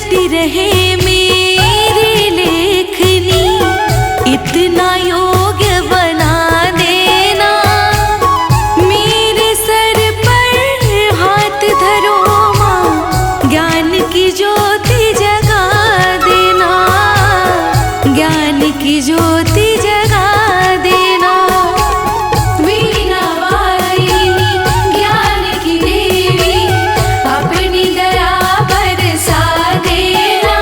चलती रहे मेरी लेखनी, इतना योग्य बना देना। मेरे सर पर हाथ धरो माँ, ज्ञान की ज्योति जगा देना, ज्ञान की ज्योति जगा देना। वीणा वारिणी ज्ञान की देवी, अपनी दया बरसा देना।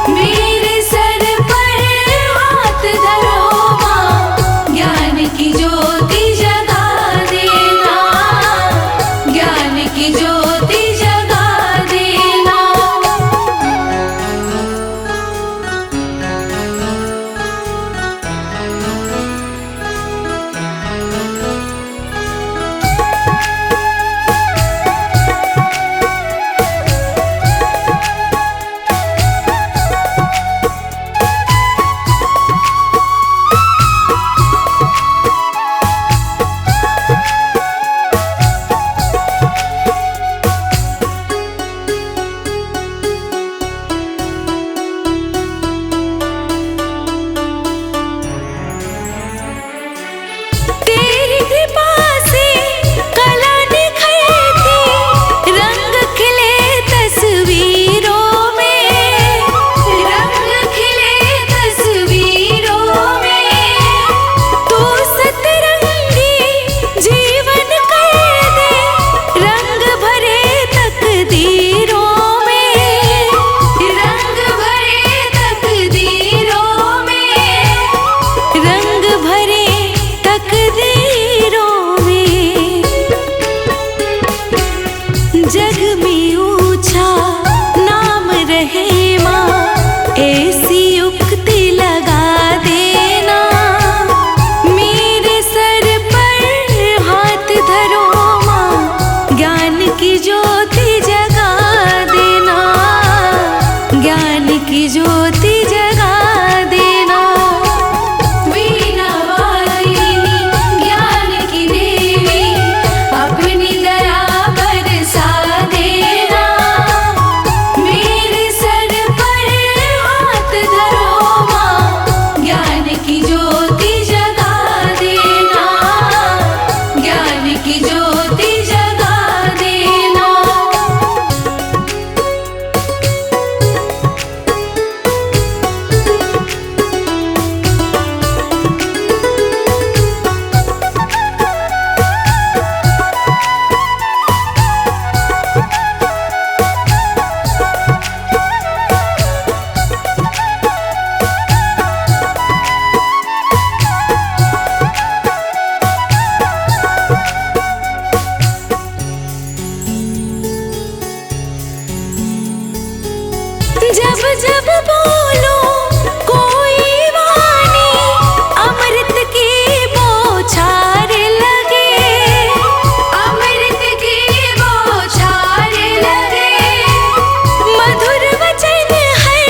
मेरे सर पर हाथ धरो माँ, ज्ञान की ज्योति जगा देना, ज्ञान की ज्योति जगा देना। तेरी कृपा से कला निखरती, रंग खिले तस्वीरों में, रंग खिले तस्वीरों में। तू सतरंगी जीवन कर दे, रंग भरे तकदीरों में, रंग भरे तकदीरों में, रंग भरे तकदीरों में। जग में ऊंचा नाम रहे माँ, ऐसी उक्ति लगा देना। मेरे सर पर हाथ धरो माँ, ज्ञान की ज्योति जगा देना, ज्ञान की ज्योति जगा देना। वीणा वारिणी ज्ञान की देवी, अपनी दया बरसा देना। मेरे सर पर हाथ धरो माँ, ज्ञान की ज्योति जगा देना, ज्ञान की ज्योति जगा देना। जब जब बोलो कोई वाणी, अमृत की बौछार लगे, अमृत की बौछार लगे। मधुर वचन है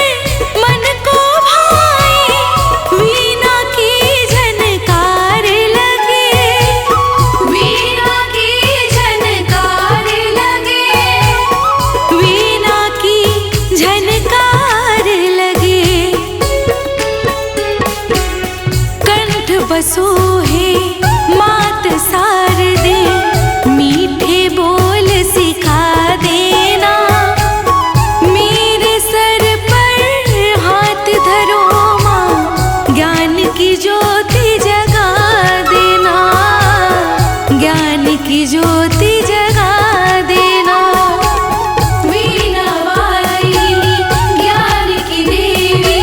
मन को भाए, वीणा की झनकार लगे, वीणा की झनकार लगे, वीणा की झनकार लगे। कंठ बसो है मात शारदे, मीठे बोल सिखा देना। मेरे सर पर हाथ धरो माँ, ज्ञान की ज्योति जगा देना, ज्ञान की ज्योति जगा देना। वीणा वारिणी ज्ञान की देवी,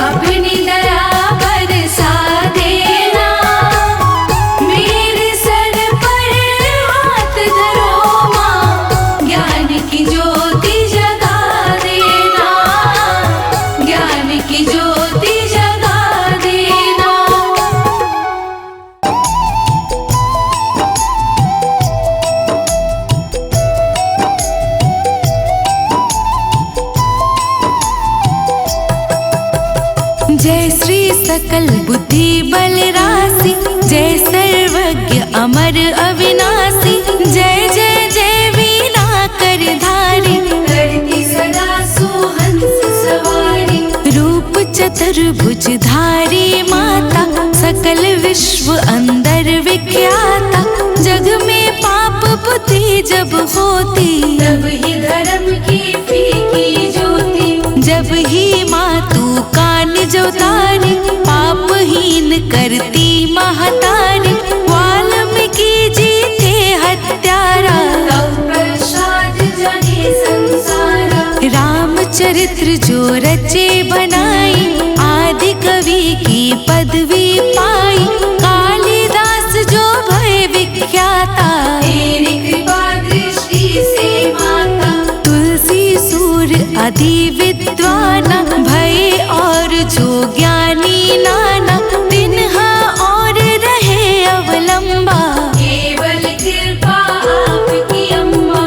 अपनी दया बरसा देना। मेरे सर पर हाथ धरो माँ, ज्ञान की ज्योति जगा देना, ज्ञान की ज्योति जगा देना। जय श्री सकल बुद्धि बल राशि, जय सर्वज्ञ अमर अविनाशी। जय जय जय वीणा कर धारी, करती सदा चतुर्भुजधारी माता, सकल विश्व अंदर विख्याता। जग में पाप बुद्धि जब होती, तब ही धर्म की फीकी ज्योति। जब ही माँ तू कान जो तारी, पापहीन करती महतारी। वाल्मीकि जी थे हत्यारा, तब प्रसाद जने संसारा। रामचरित्र जो रचे बनाई, आदि कवि की पदवी पाई। कालिदास जो भय विख्याता, तेरी कृपा दृष्टि से माता। तुलसी सूर आदि विद्वाना, भय और जो ज्ञानी नाना। तिन्हा और रहे अवलंबा, केवल कृपा आपकी अम्मा।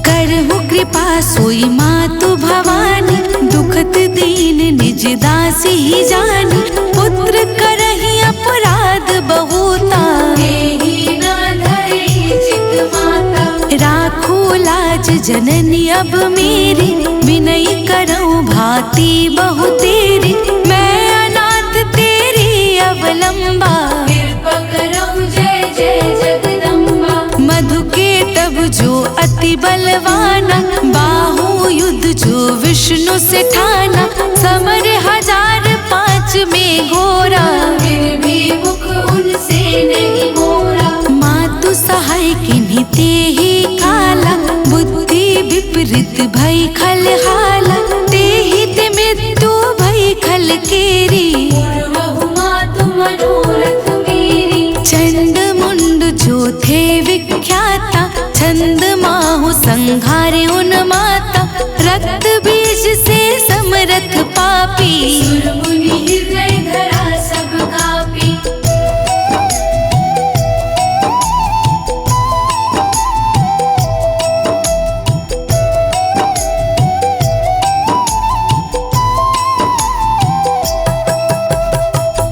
करहु कृपा सोई मातु भवानी। दुखत दीन निज दासी ही जानी, पुत्र करहि अपराध बहुता। तेहि न धरे चित माता। राखो लाज जननी अब मेरी, विनय करऊं भांति बहु तेरी। मैं अनाथ तेरी अवलंबा, कृपा करौ जय जय जगदम्बा। मधु के तब जो अति बलवाना, बाहु युद्ध जो विष्णु से ठाना। समर 1005 में घोरा, फिर भी मुख उनसे नहीं मोरा। मातु सहाय किन्हीं ते ही काला, बुद्धि विपरीत भई खल हाला। तेहि ते मृत्यु भई खल केरी, पूर्वहु मातु मनोरथ मेरी। चंड मुंड जो थे विख्याता, छंद माहु संघारे उन माता। रक्त बीज से समरथ पापी, सुर मुनि हृदय धरा सब कापी।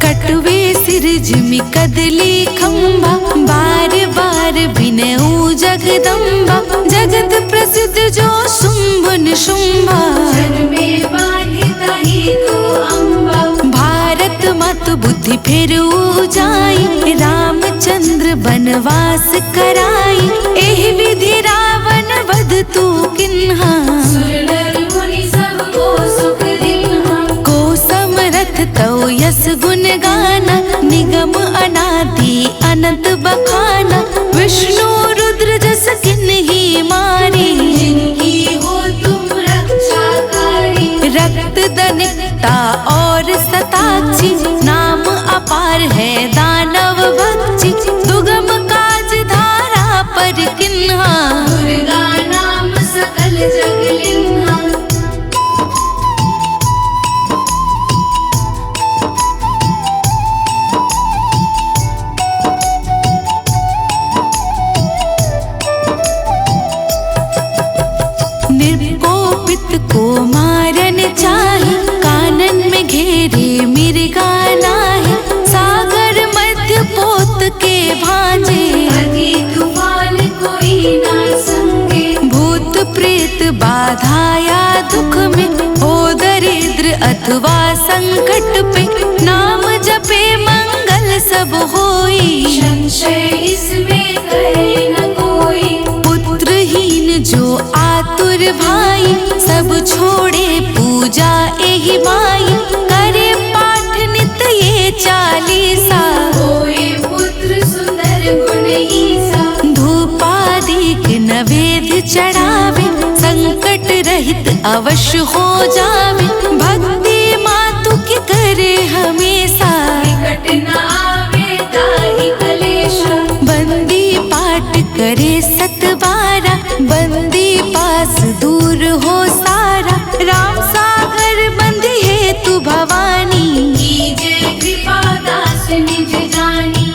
कटवे सिर जिमि कदली खंबा। बार बार बिनऊ जगदम्बा, जगत प्रसिद्ध जो शुंभ निशुंभा। जन्मे बांधिता ही तू अम्बा। भारत मत बुद्धि फिर जाई, रामचंद्र बनवास कराई। एहि विधि रावण वध तू किन्हा, सुर नर मुनि सबको सुख दिन्हा। को समरथ तव यस गुण गाना। निगम अनादि अनंत बखाना, विष्णु रुद्र जस किन्हीं मारी। जिनकी हो तुम रक्षाकारी। रक्त दनिकता और सताक्षी, नाम अपार है दानव भक्षी। दुगम काज धारा पर किन्हा, दुर्गा नाम सकल जग लिन्हा। निर्कोपित को मारन चाहे, कानन में घेरे मृगा नाहे। सागर मध्य पोत के भांजे, अति तूफान कोई ना संगे। भूत प्रेत बाधाया दुख में, हो दरिद्र अथवा संकट पे। नाम जपे मंगल सब होई, संशय इसमें करे न कोई। पुत्रहीन जो आतुर भाई, सब छोड़े पूजा एहि माई। करे पाठ नित ये 40 होए पुत्र सुंदर गुण ईसा। धूपादिक नवेद चढ़ावे, संकट रहित अवश्य हो जावे। भक्ति मातु की करे हमेशा, निकट न आवे ताहि कलेशा। बंदी पाठ करे 7 बंदी पास दूर हो सारा। राम सागर बंदी है तू भवानी, कीजे कृपा दास निज जानी।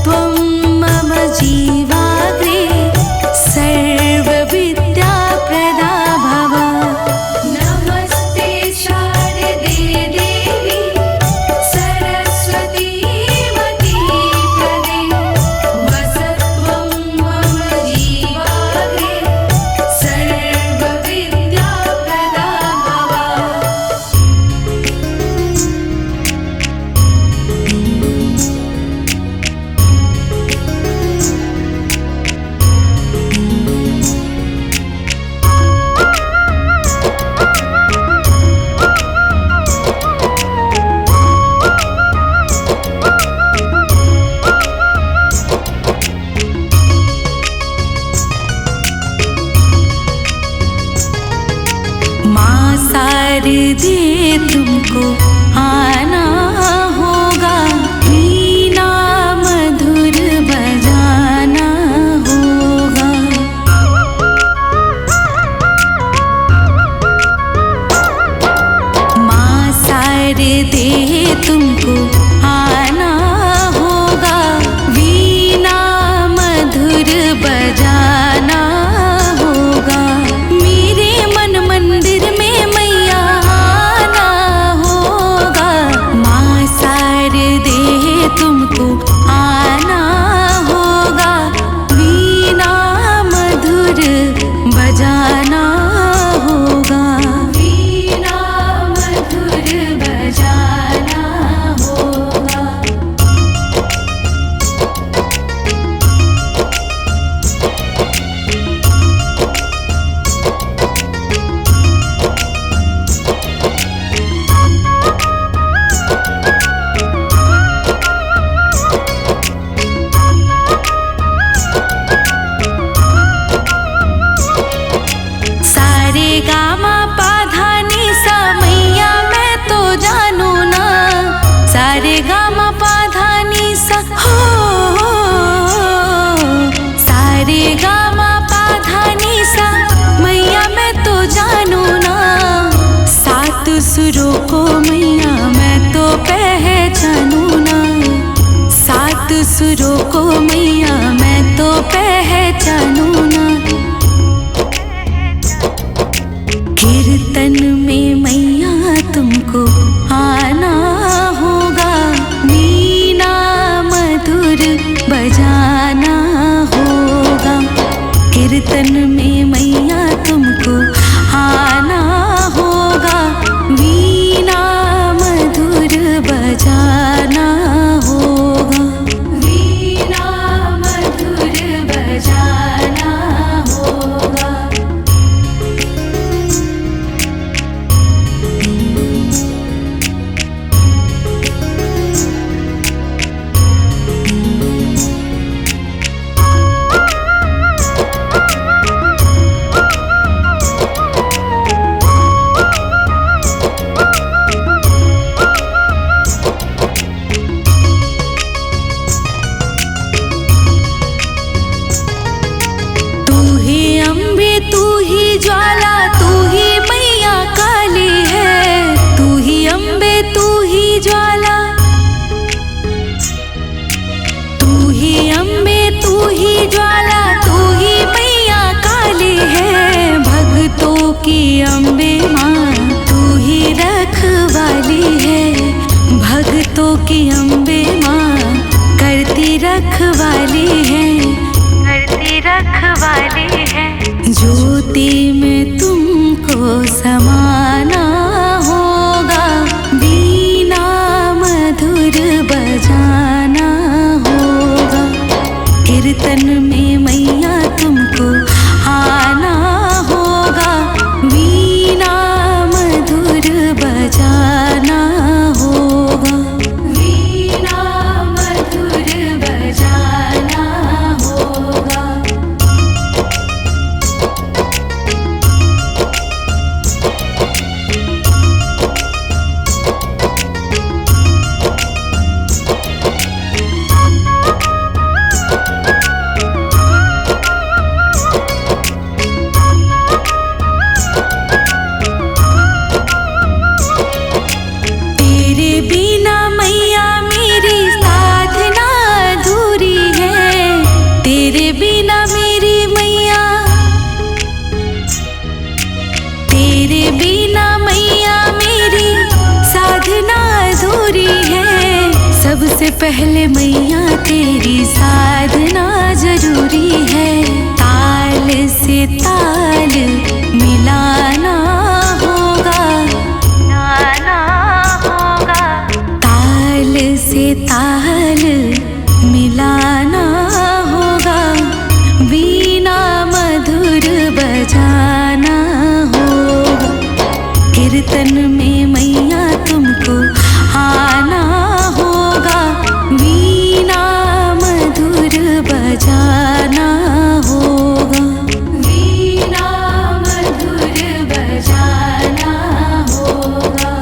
त्वं मम जीवाग्रे सर्वविद्याप्रदा भव। नमस्ते शारदे देवी सरस्वती मतीप्रदे वसत्वं मम जीवाग्रे सर्वविद्याप्रदा भव। माँ शारदे तुमको आना होगा, वीणा मधुर बजाना होगा। माँ शारदे तुमको आना होगा, वीणा मधुर बजाना होगा। मेरे मन मंदिर में मैया आना होगा, माँ शारदे तुमको आना होगा, वीणा मधुर बजाना होगा। वीणा मधुर बजाना होगा। सारे गामा पाधा नी सा मैया मैं तो जानू ना, सारे गामा पाधा नी सा हो, सारे गामा पाधा नी सा मैया मैं तो जानू ना। सात सुरों को मैया मैं तो पहचानू ना, सात सुरों को मैया मैं तो पहचानू ना। कीर्तन में मैया तुमको आना होगा, वीणा मधुर बजाना होगा। कीर्तन में मैया तुमको आना होगा, वीणा मधुर बजाना होगा। वीणा मधुर बजाना होगा। तू ही अम्बे तू ही ज्वाला तू ही मैया काली है, तू ही अम्बे तू ही ज्वाला, तू ही अम्बे तू ही ज्वाला, तू ही मैया काली है। भक्तों की अम्बे माँ तू ही रखवाली है, भक्तों की अम्बे माँ करती रखवाली है, करती रखवाली है। ज्योति में तुमको समाना होगा, वीणा मधुर बजाना होगा। कीर्तन में मैया तुमको आना होगा, वीणा मधुर बजाना होगा। वीणा मधुर बजाना होगा। पहले मैया तेरी साधना जरूरी है। ताल से ताल मिलाना होगा, मिलाना होगा। ताल से ताल मिलाना होगा, वीणा मधुर बजाना होगा। कीर्तन में मैया तुमको आना होगा, वीणा मधुर बजाना होगा, वीणा मधुर बजाना होगा।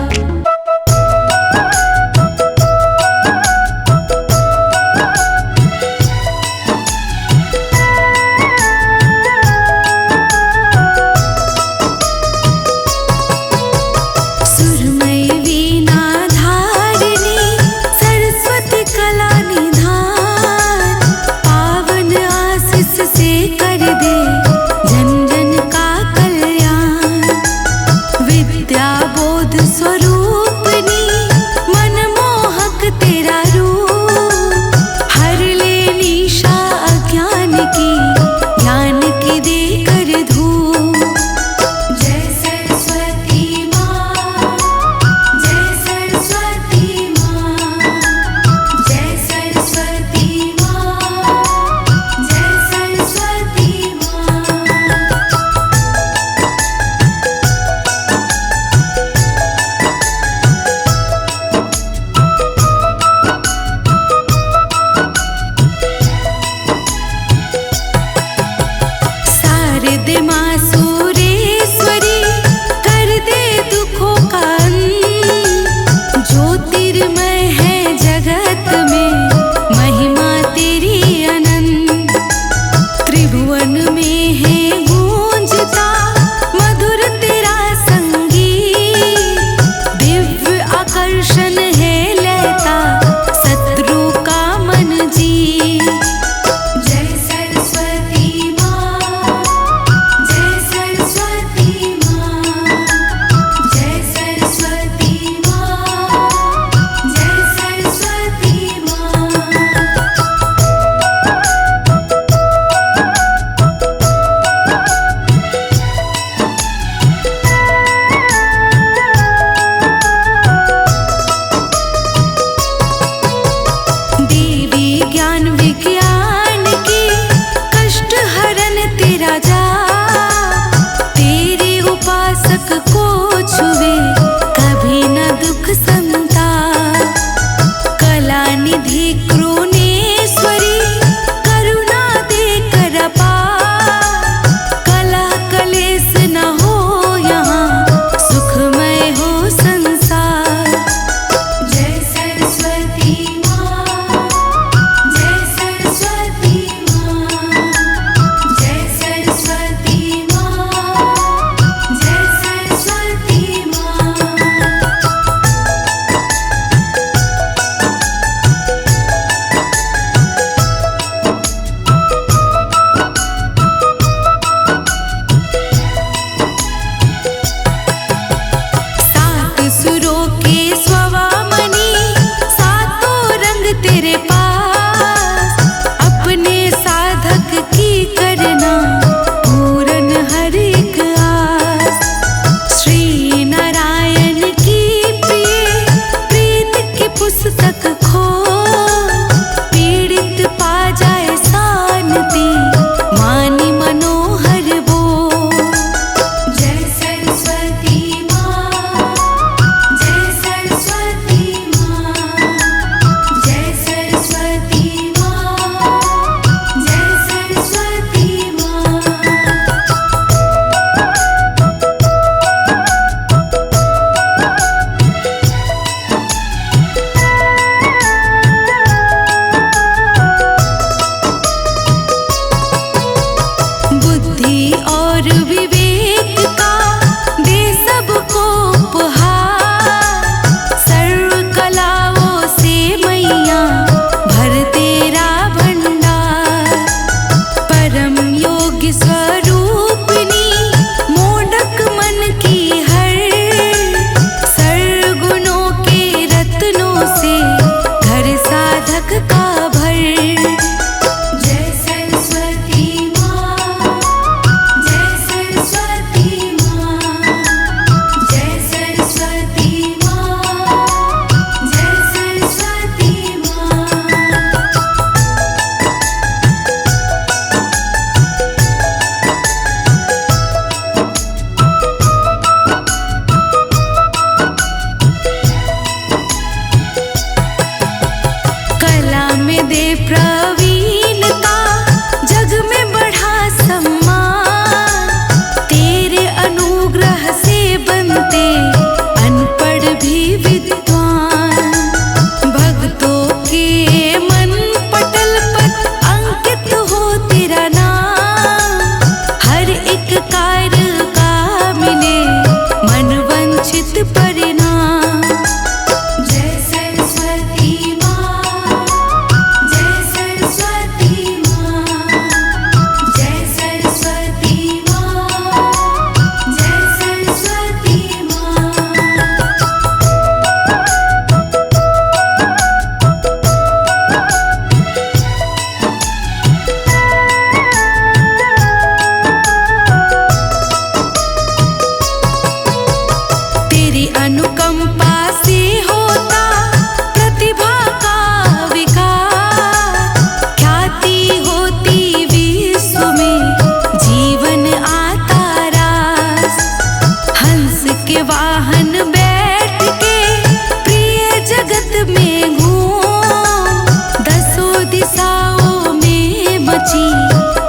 मची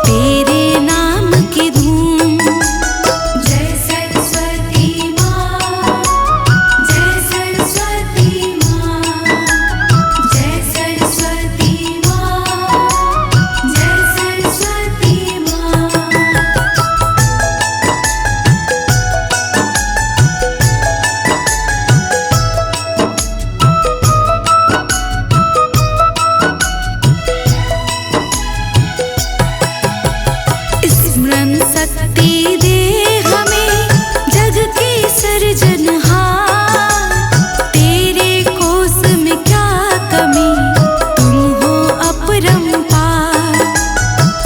तेरे नाम की धूम। जय सरस्वती माँ, जय सरस्वती माँ, जय सरस्वती माँ, जय सरस्वती माँ। स्मरण शक्ति दे हमें जग के सृजनहार, तेरे कोस में क्या कमी तुम हो अपरंपार।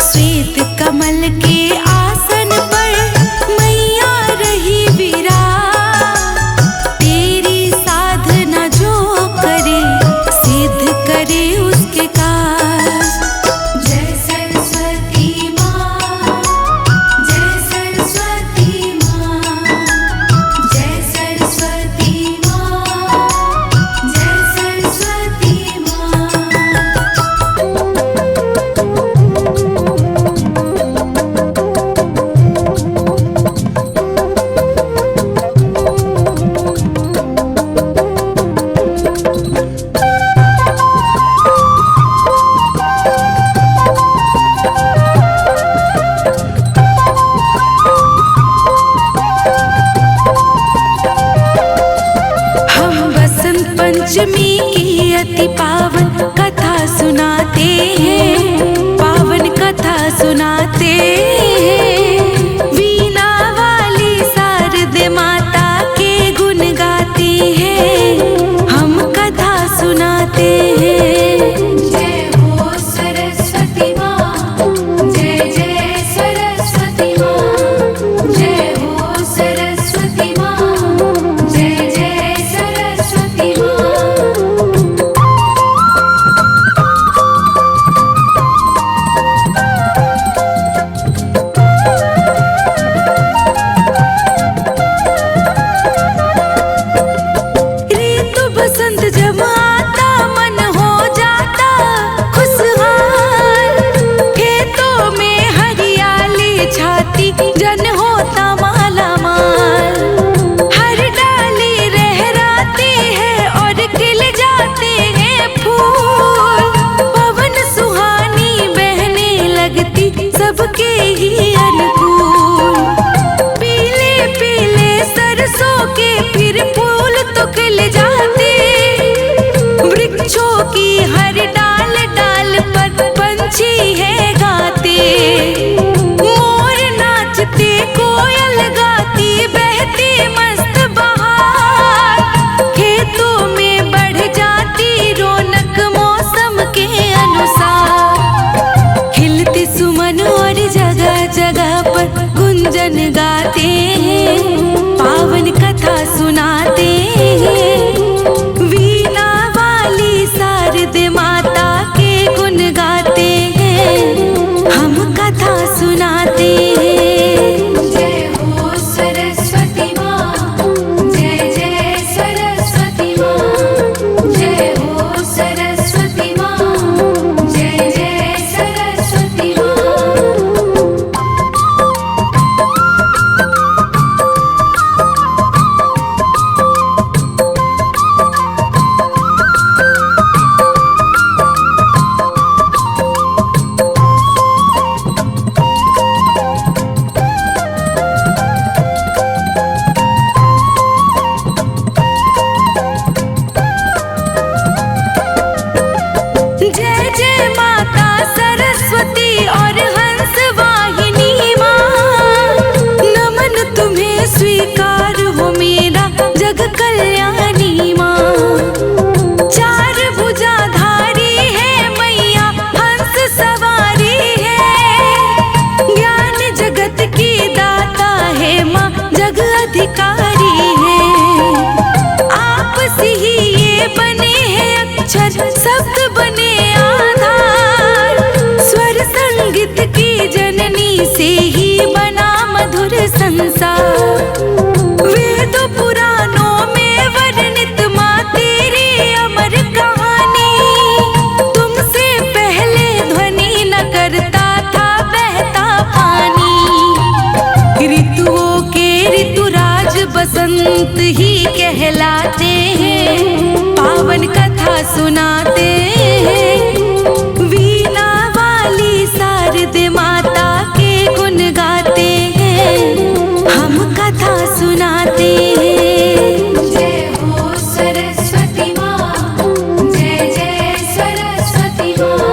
श्वेत कमल के आसन पर मैया रही विराज, तेरी साधना जो करे सिद्ध करे उसके काज। जय सरस्वती माँ, जय सरस्वती माँ, जय सरस्वती माँ, जय सरस्वती माँ। हम बसंत पंचमी की अति पावन कथा सुनाते हैं, पावन कथा सुनाते हैं। वीणा वाली शारदे माता के गुण गाते हैं, हम कथा सुनाते हैं। जय हो सरस्वती माँ, जय जय सरस्वती माँ, जय हो सरस्वती माँ, जय जय सरस्वती माँ। ऋतु बसंत जब आता मन हो जाता खुशहाल, खेतों में हरियाली छाती जन होता माला माल। हर डाली लहराती है और खिल जाते हैं फूल, पवन सुहानी बहने लगती सबके ही अनुकूल। पीले पीले सरसों के फिर फूल तो खिल जाते, वृक्षों की हर डाल डाल पर पंछी है गाते। मोर नाचते कोयल गाती बहती मस्त बहार, खेतों में बढ़ जाती रौनक मौसम के अनुसार। खिलते सुमन और जगह जगह पर गुंजन गाते हैं, पावन कथा सुनाते हैं। वीणा वाली शारदे माता के गुण गाते हैं, हम कथा सुनाते हैं। जय हो सरस्वती माँ, जय जय सरस्वती माँ, जय हो सरस्वती माँ, जय जय सरस्वती माँ। ही कहलाते हैं, पावन कथा सुनाते हैं। वीणा वाली शारदे माता के गुण गाते हैं, हम कथा सुनाते हैं। जय हो सरस्वती माँ, जय जय सरस्वती माँ,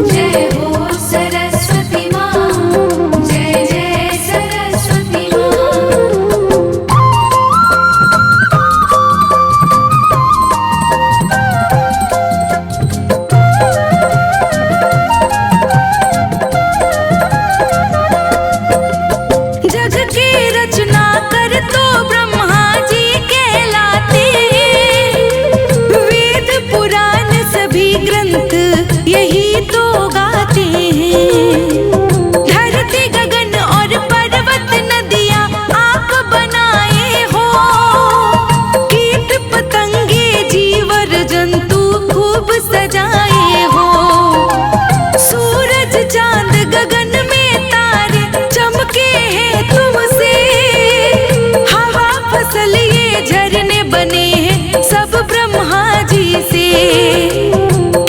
जय हो सरस्वती माँ, जय जय सरस्वती माँ। जग की रचना कर तो ब्रह्मा जी कहलाते हैं, वेद पुराण सभी ग्रंथ यही तो गाते हैं। धरती गगन और पर्वत नदियाँ आप बनाए हो, कीट पतंगे जीवर जंतु खूब सजाए हो। सूरज चांद गगन में तारे चमके हैं तुमसे, हवा फसल ये झरने बने हैं सब ब्रह्मा जी से।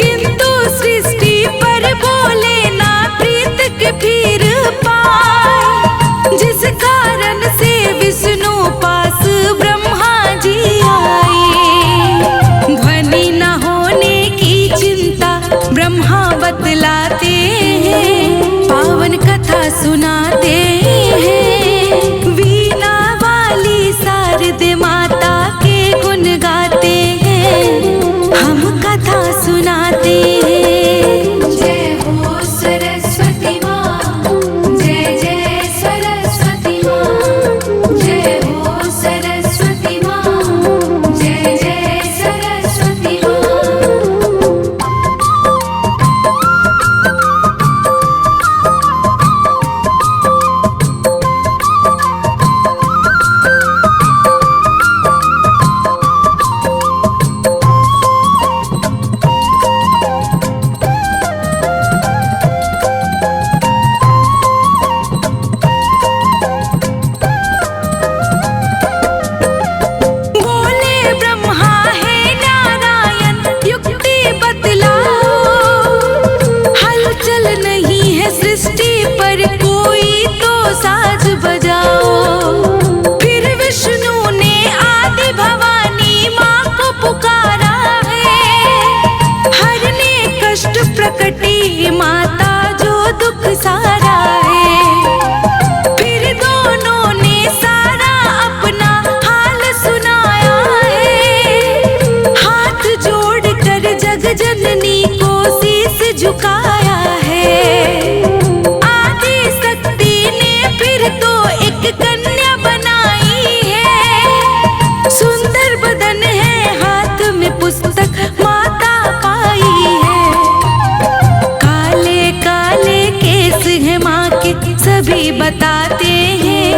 किंतु सृष्टि पर बोले ना प्रीत के फिर पाए, जिस कारण से विष्णु पास ब्रह्मा जी आए। ध्वनि न होने की चिंता ब्रह्मा बतलाते हैं, पावन कथा सुनाते हैं। वीणा वाली शारदे माता के गुण गाते हैं, हम कथा सुनाते हैं। जय हो सरस्वती माँ, जय जय सरस्वती माँ, जय हो सरस्वती माँ, जय जय सरस्वती माँ। बोले ब्रह्मा है नारायण युक्ति बतलाओ, हलचल नहीं है सृष्टि पर कोई तो साज बजाओ। फिर विष्णु ने आदि भवानी माँ को पुकारा है, हरने कष्ट प्रकटी माता जो दुख सारा है। फिर दोनों ने सारा अपना हाल सुनाया है, हाथ जोड़ कर जग जननी को शीस झुकाया है। आदि शक्ति ने फिर तो एक कन्या बनाई है, सुंदर बदन है हाथ में पुस्तक माता पाई है। काले काले केस है माँ के सभी बताते हैं,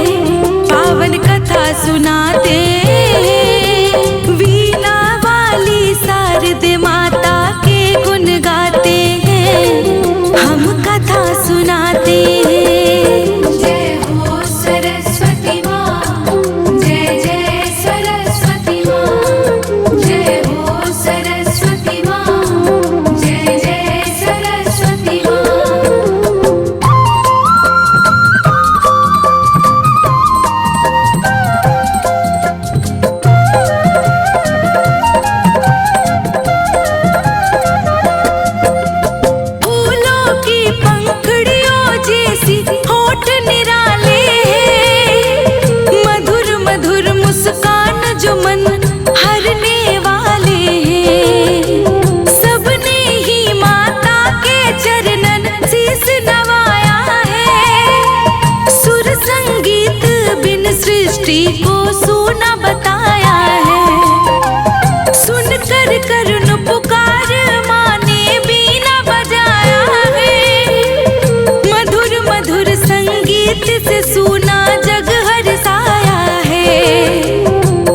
पावन कथा सुनाते हैं। वीणा वाली शारदे माता के गुण गाते हैं, हम कथा सुनाते हैं। जय हो सरस्वती माँ, जय जय सरस्वती माँ, जय हो सरस्वती माँ, जय जय सरस्वती माँ। फूलों की पंखुड़ियों जैसी होठ निराले हैं, मधुर मधुर मुस्कान जो मन हरने वाले हैं। सबने ही माता के चरणन शीस नवाया है, सुर संगीत बिन सृष्टि को सुना बताया है। सुन कर करुण पुकार माने बीना बजाया है, मधुर मधुर संगीत से सुना जग हरसाया है।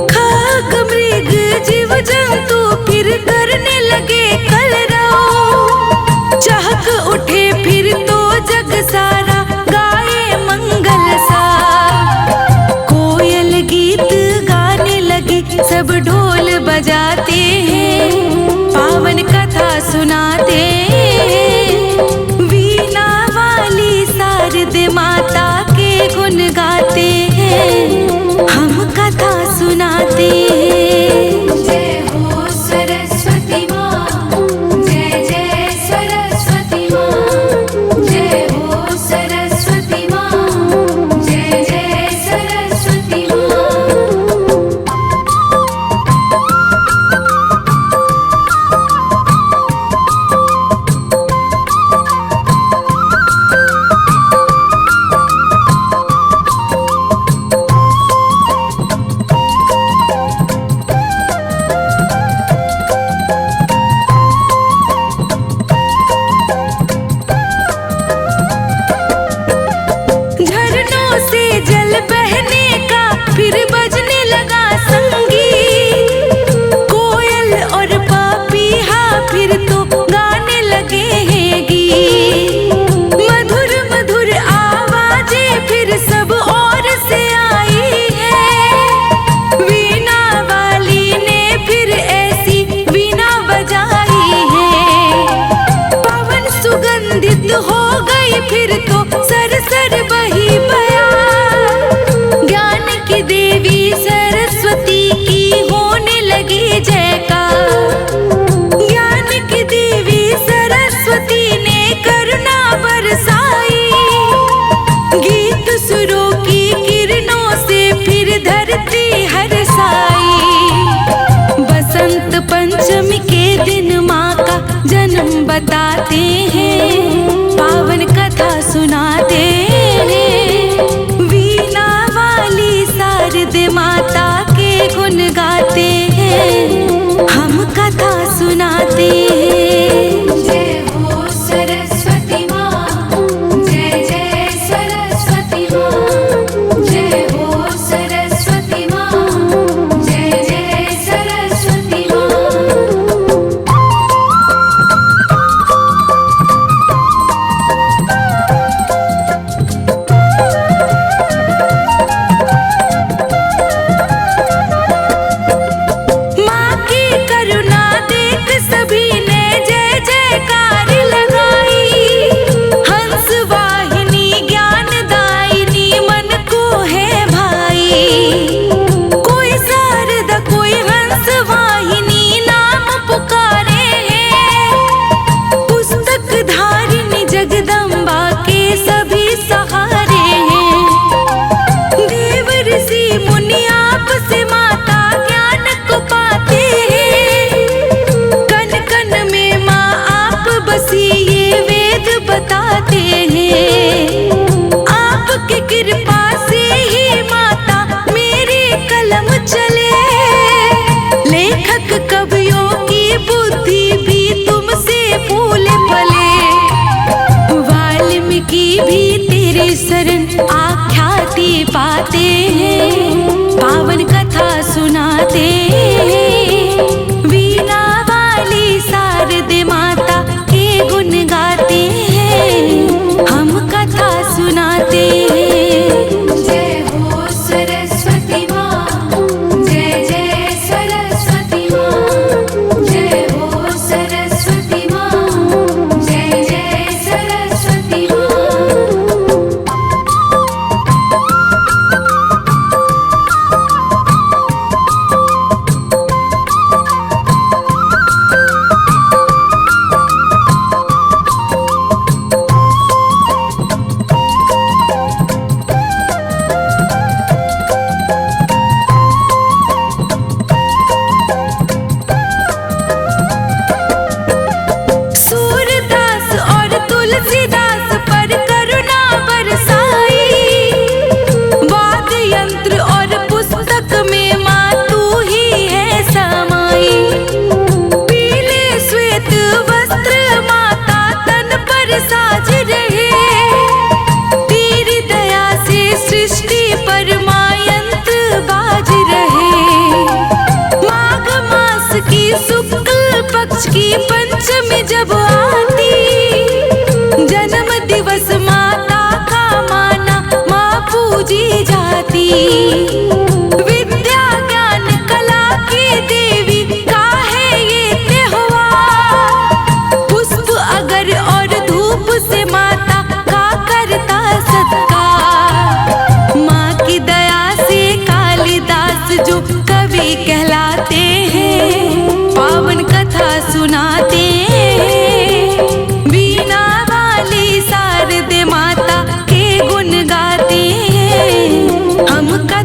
खाक मृग जीव जंतु फिर करने लगे कलरव, चहक उठे फिर तो जग सारा गाए मंगल सा। कोयल गीत गाने लगे गाते हैं, पावन कथा सुनाते हैं। वीणा वाली शारदे माता के गुण गाते हैं, हम कथा सुनाते हैं। जय हो सरस्वती माँ, जय जय सरस्वती माँ, जय हो सरस्वती माँ, जय जय सरस्वती माँ। माँ की करुणा देख सभी ने जय जयकार लगाई। हंस वाहिनी ज्ञानदायिनी मन को है भाई। कोई शारदा कोई हंस वाहिनी नाम पुकारे हैं। पुस्तक धारिणी जगदम्बा के सभी सहारे हैं। देव ऋषि मुनि आपसे माता ज्ञान को पाते हैं। कन कन में माँ आप बसी ये वेद बताते हैं। आपकी कृपा से ही माता मेरी कलम चले। लेखक कवियों की बुद्धि भी तुमसे फूले फले। वाल्मीकि भी तेरे शरण आख्याति पाते हैं, पावन कथा सुनाते हैं। वीणा वाली शारदे माता के गुण गाते हैं, हम कथा सुनाते हैं। जय हो सरस्वती माँ, जय जय सरस्वती माँ, जय हो सरस्वती माँ, जय जय सरस्वती माँ। सूरदास और तुलसीदास पर करुणा बरसाई। वाद्य यंत्र और पुस्तक में माँ तू ही है समाई। पीले श्वेत वस्त्र माता तन पर साज रहे। तेरी दया से सृष्टि पर माँ यंत्र बाज रहे। माघ मास की शुक्ल पक्ष की पंचमी जब आती। जन्म दिवस माता का माना माँ पूजी जाती। विद्या ज्ञान कला की देवी का है ये त्योहार। पुष्प अगर और धूप से माता का करता सत्कार। माँ की दया से कालिदास जो कवि कहलाते हैं, पावन कथा सुनाते हैं। वीणा वाली शारदे माता के गुण गाते हैं, हम कथा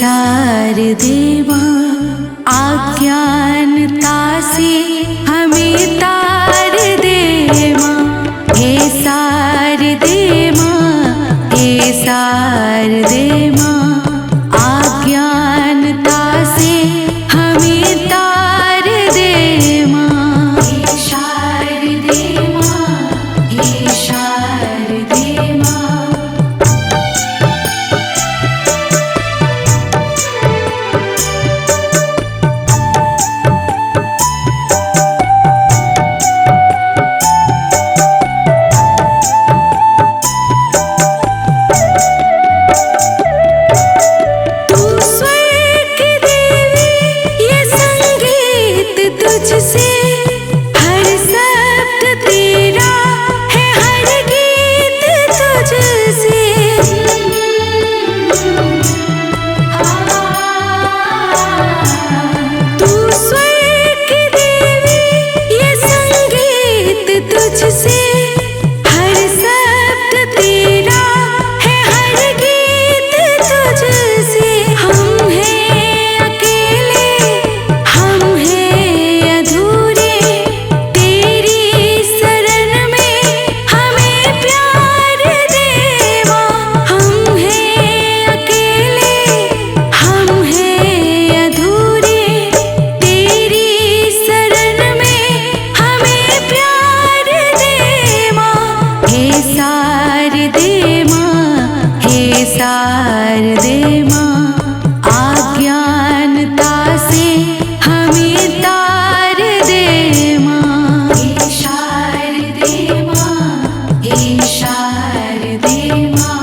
शारदे माँ अज्ञानता से हमें तार दे माँ। हे शारदे माँ, हे शारदे माँ अज्ञानता से हमें तार दे माँ। हे शारदे माँ, हे शारदे माँ। शारदे माँ अज्ञानता से हमें तार दे माँ। हे शारदे माँ, हे शारदे माँ।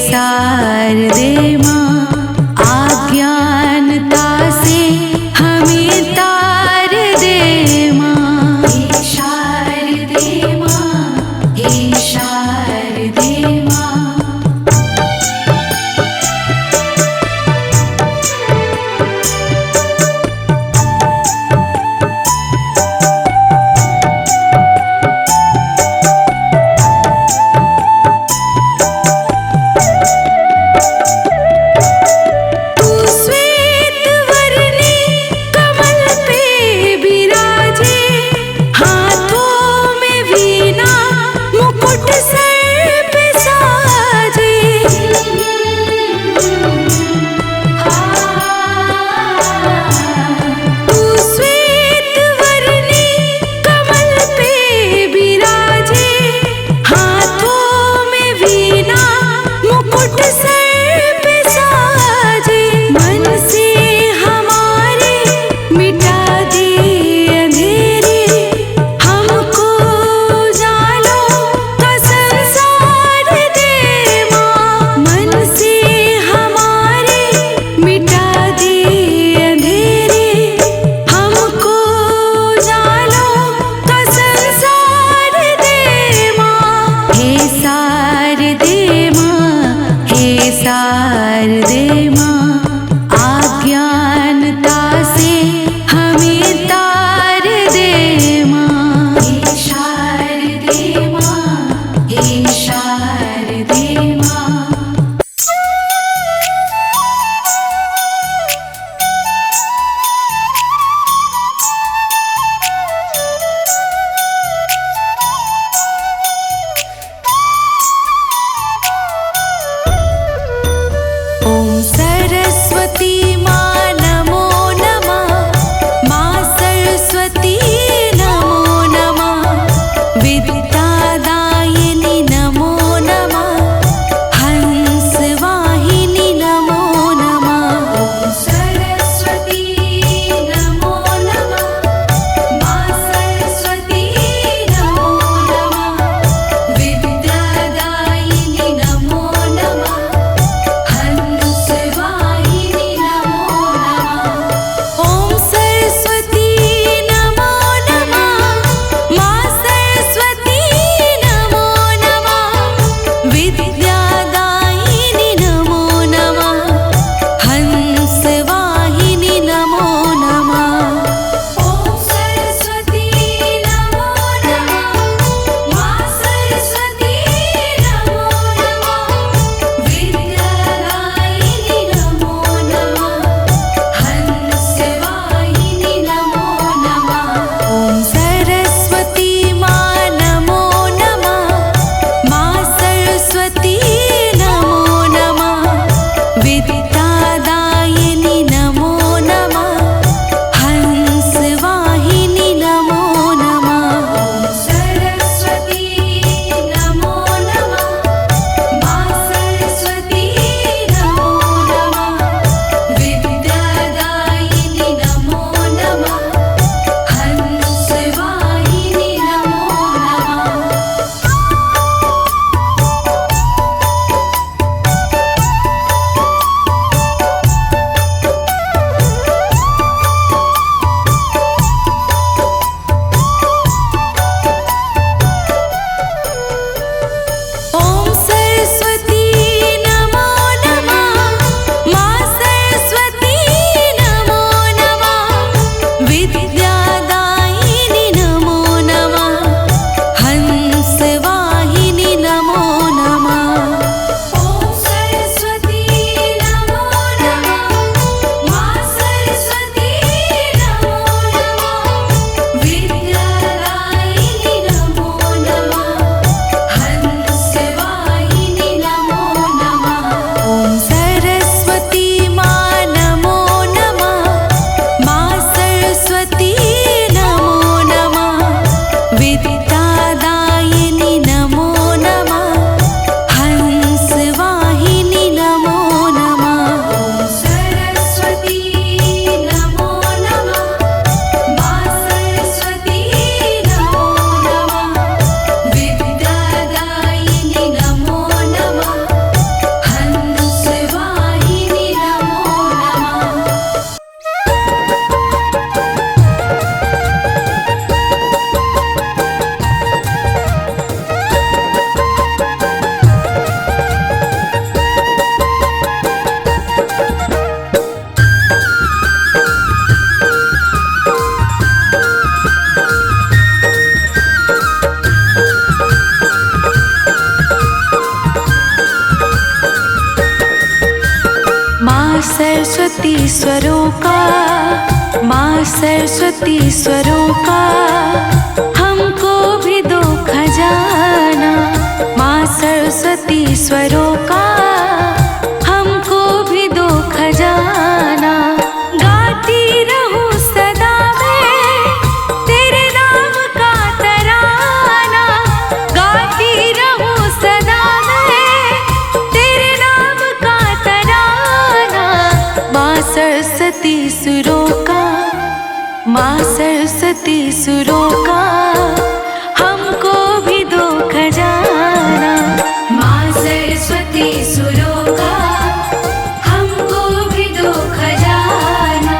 शारदे माँ अज्ञानता से हमें तार दे माँ। हे शारदे माँ, हे शारदे माँ। शारदे माँ अज्ञानता से हमें तार दे माँ। हे शारदे सरस्वती स्वरों का, माँ सरस्वती स्वरों का हमको भी दो खजाना। माँ सरस्वती स्वरों का हमको भी दो खजाना। गाती रहूं सदा मैं तेरे नाम का तराना। गाती रहूं सदा मैं तेरे नाम का तराना। माँ सरस्वती सुरों का, माँ सरस्वती सुरों का हमको भी दो खजाना। माँ सरस्वती सुरों का हमको भी दो खजाना।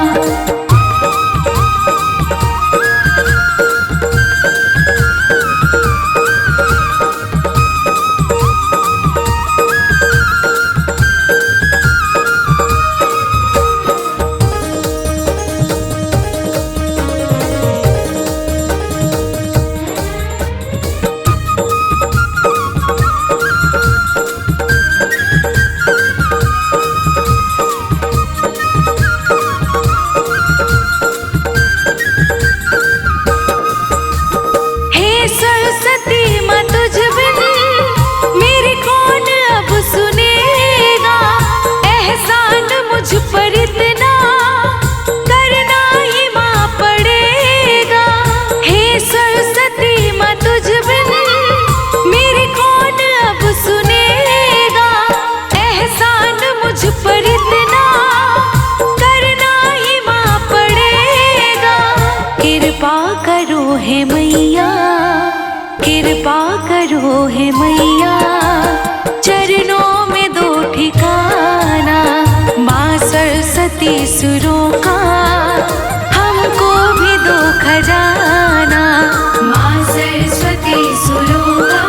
हे मैया, कृपा करो हे मैया, चरणों में दो ठिकाना। माँ सरस्वती सुरों का हमको भी दो खजाना। माँ सरस्वती सुरों का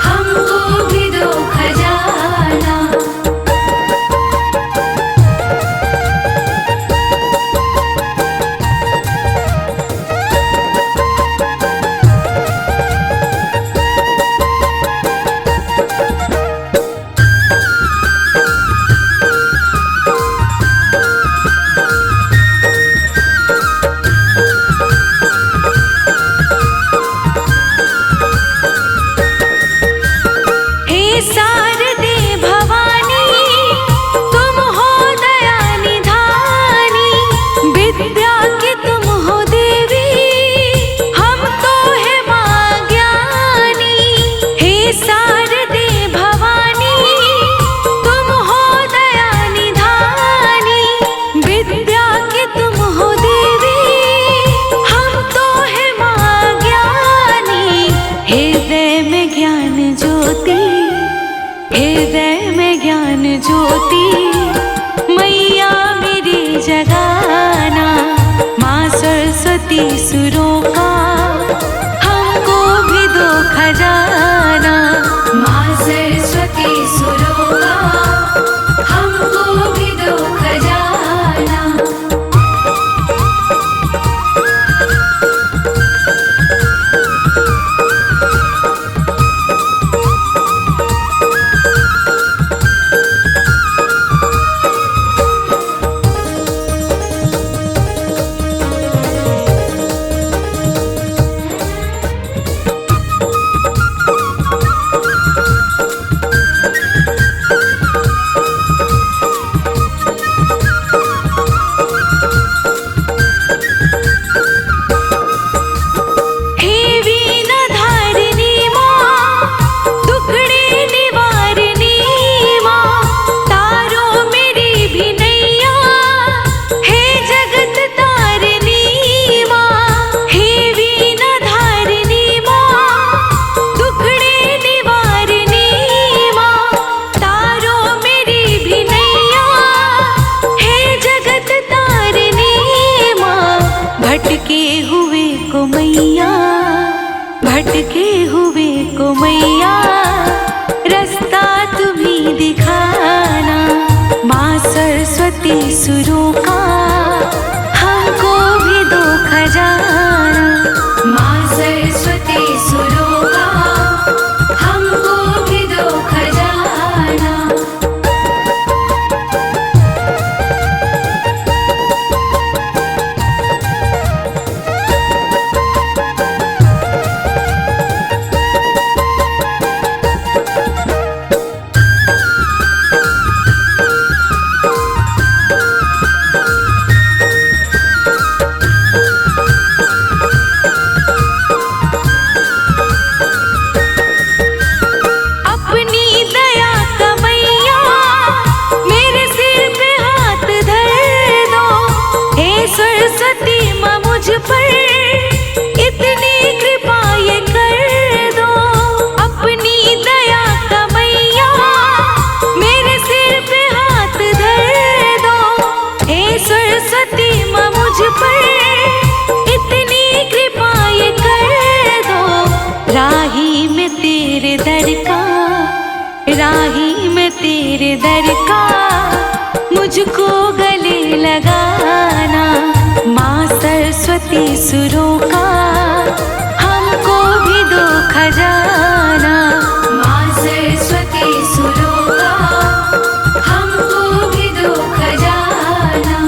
हमको भी दो खजाना। हृदय में ज्ञान ज्योति मैया मेरी जगाना। माँ सरस्वती सुरों का हमको भी दो खजाना। माँ सरस्वती सुरों का हमको भी दो खजाना। भटके हुए को मैया रास्ता तुम्ही दिखाना। माँ सरस्वती सुरों का हमको भी दो खजाना। माँ सरस्वती सुरों का हमको भी दो खजाना। मुझको गले लगाना। माँ सरस्वती सुरों का हमको भी दो खजाना। माँ सरस्वती सुरों का हमको भी दो खजाना।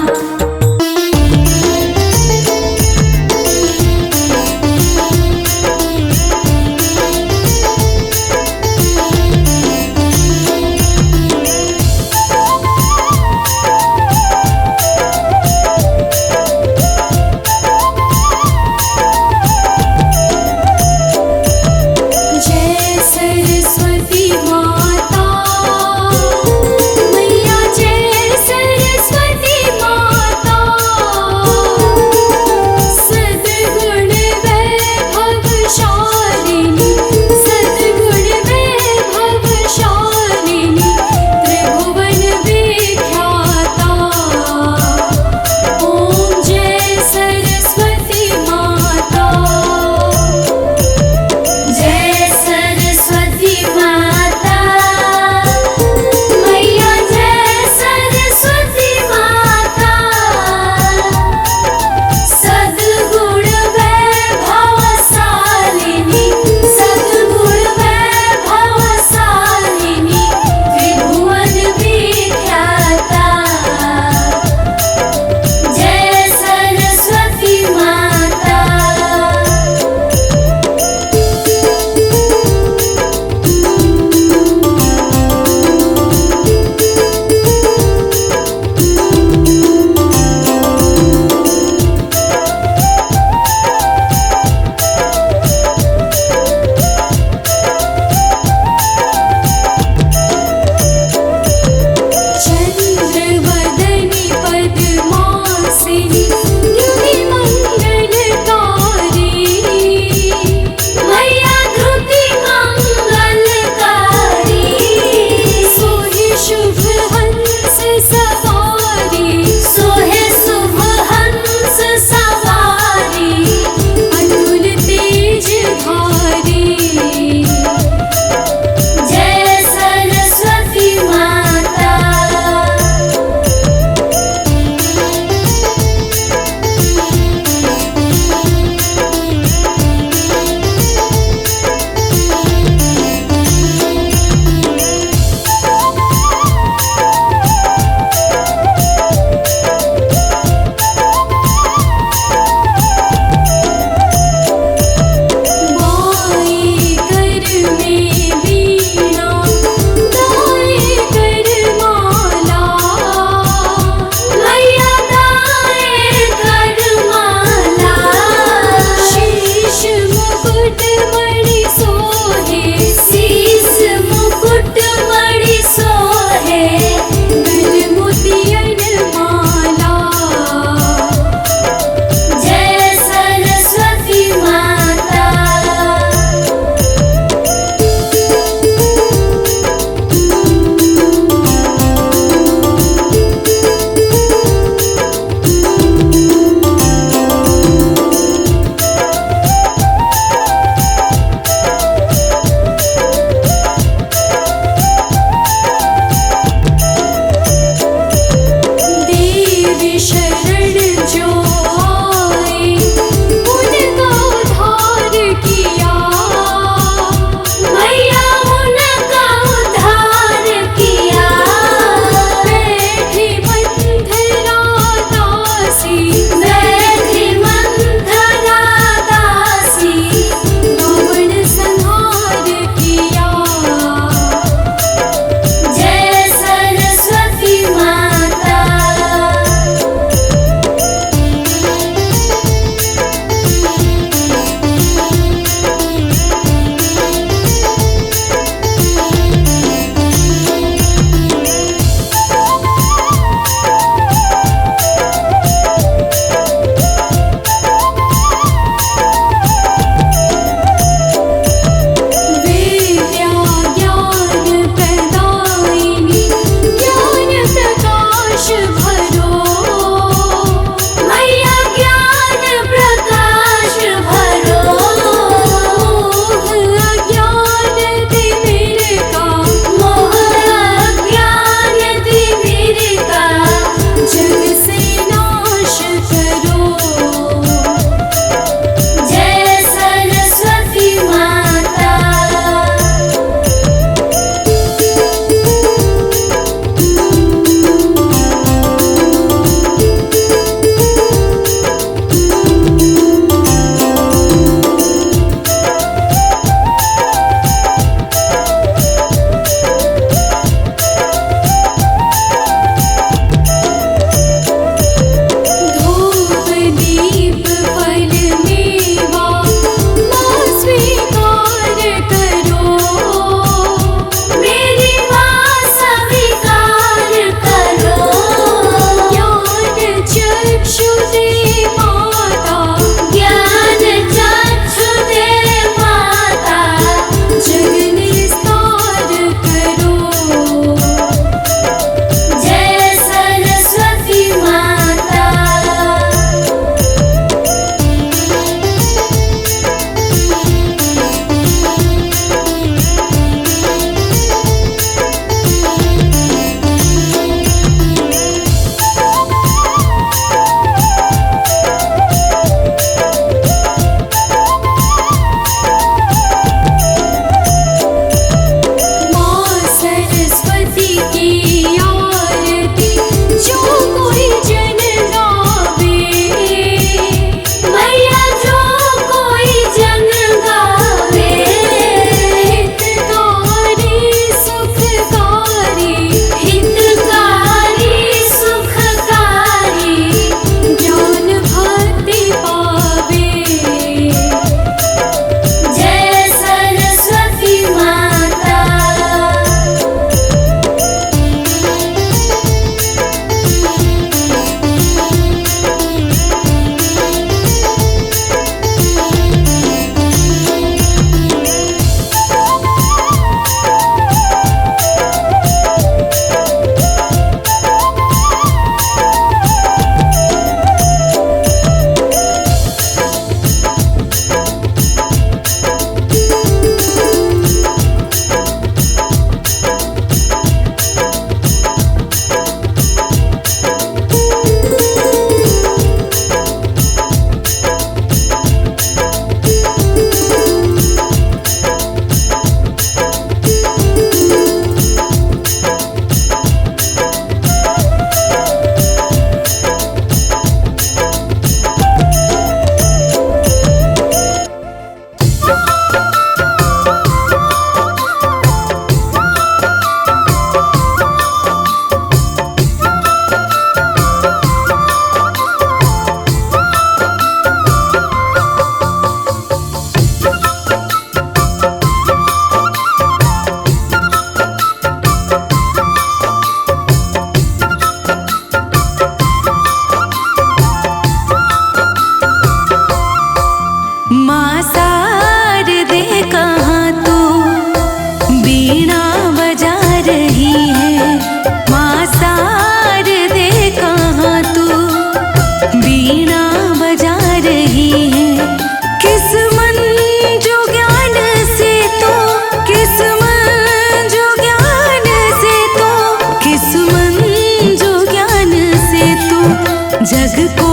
जग को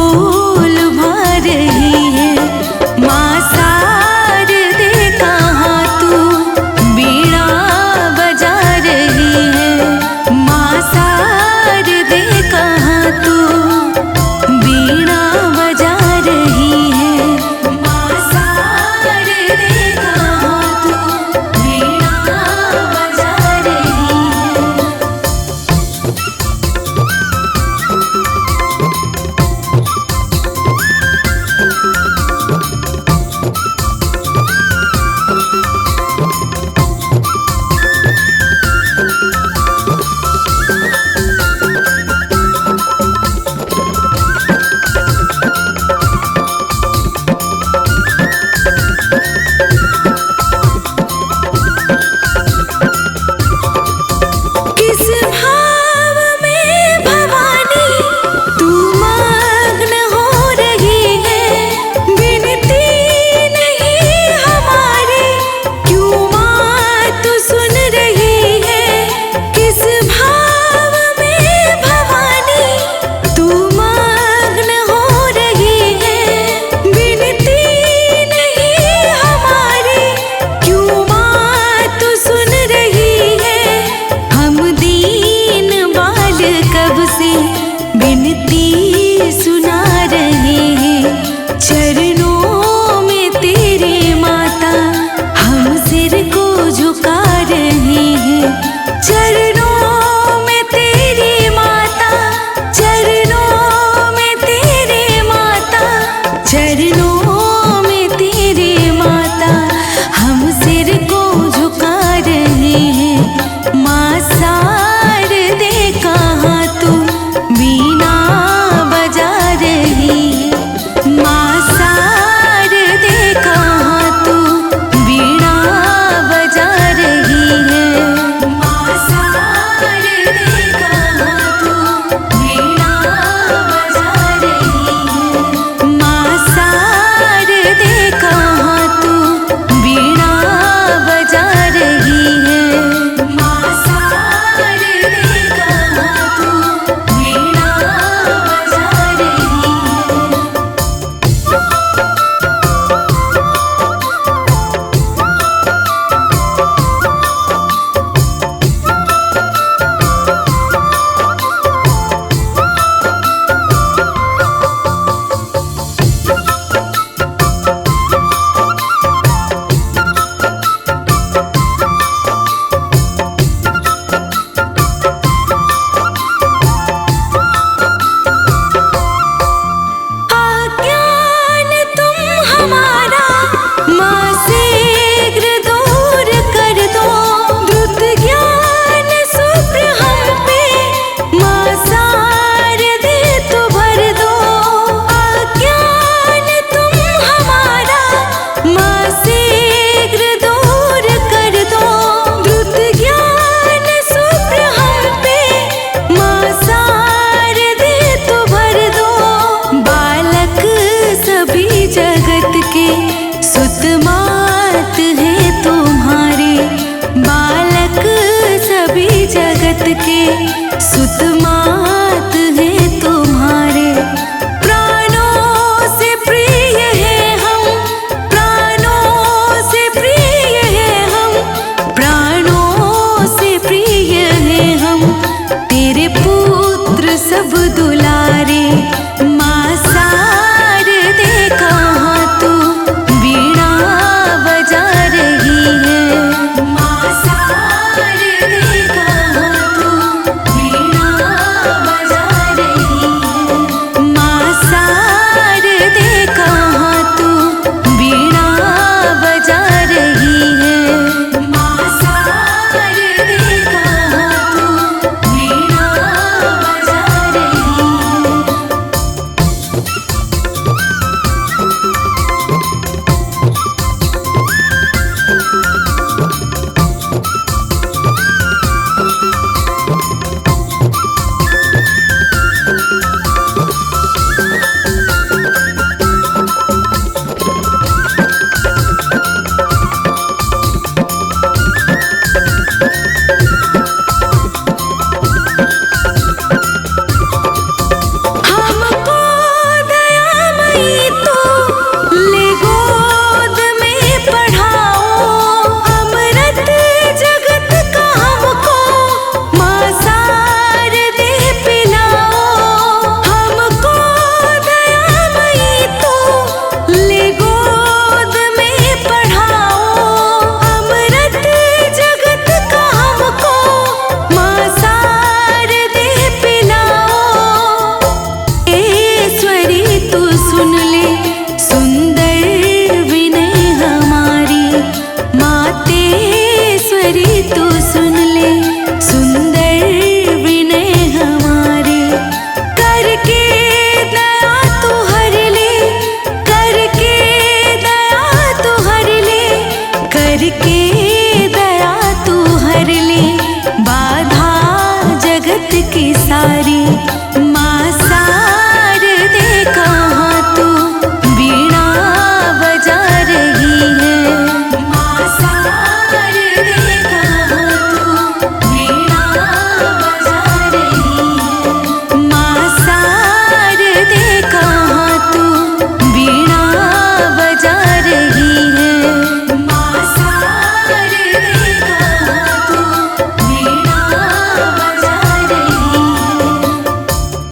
लुभा रही है। माँ शारदे कहाँ तू बीड़ा बजा रही है। माँ शारदे कहाँ तू बीड़ा बजा रही है। माँ शारदे कहाँ तू बीड़ा बजा रही है। किस भाव में भवानी तू मग्न हो रही है। विनती नहीं हमारी क्यों माँ तू सुन रही है। किस भाव में भवानी तू मग्न हो रही है। विनती नहीं हमारी क्यों माँ तू सुन रही है। हम दीन बाल कब से विनती सुना रहे हैं। चरणों में तेरे माता हम सिर को झुका रहे हैं। चरणों में तेरी माता, चरणों में तेरे माता, चरणों में तेरे माता हम सिर को झुका रहे हैं। माँ शारदे कहाँ तू बीना बजा रही है। माँ शारदे कहाँ तू बीना बजा रही है। माँ शारदे कहाँ तू बीना बजा रही है। माँ शारदे कहाँ तू बीना बजा रही है। माँ शारदे कहाँ तू बीना बजा रही है। अज्ञान तुम हमारा माँ शीघ्र दूर कर दो। द्रुत ज्ञान शुभ्र हम पे माँ शारदे तो भर दो। अज्ञान तुम हमारा माँ शीघ्र दूर कर दो। द्रुत ज्ञान शुभ्र हम पे माँ शारदे तो भर दो। बालक सभी जगत के सुत मात है तुम्हारे। बालक सभी जगत के सुत मात है तुम्हारे। प्राणों से प्रिय है हम, प्राणों से प्रिय है हम, प्राणों से प्रिय है हम। तेरे पुत्र सब दुलारे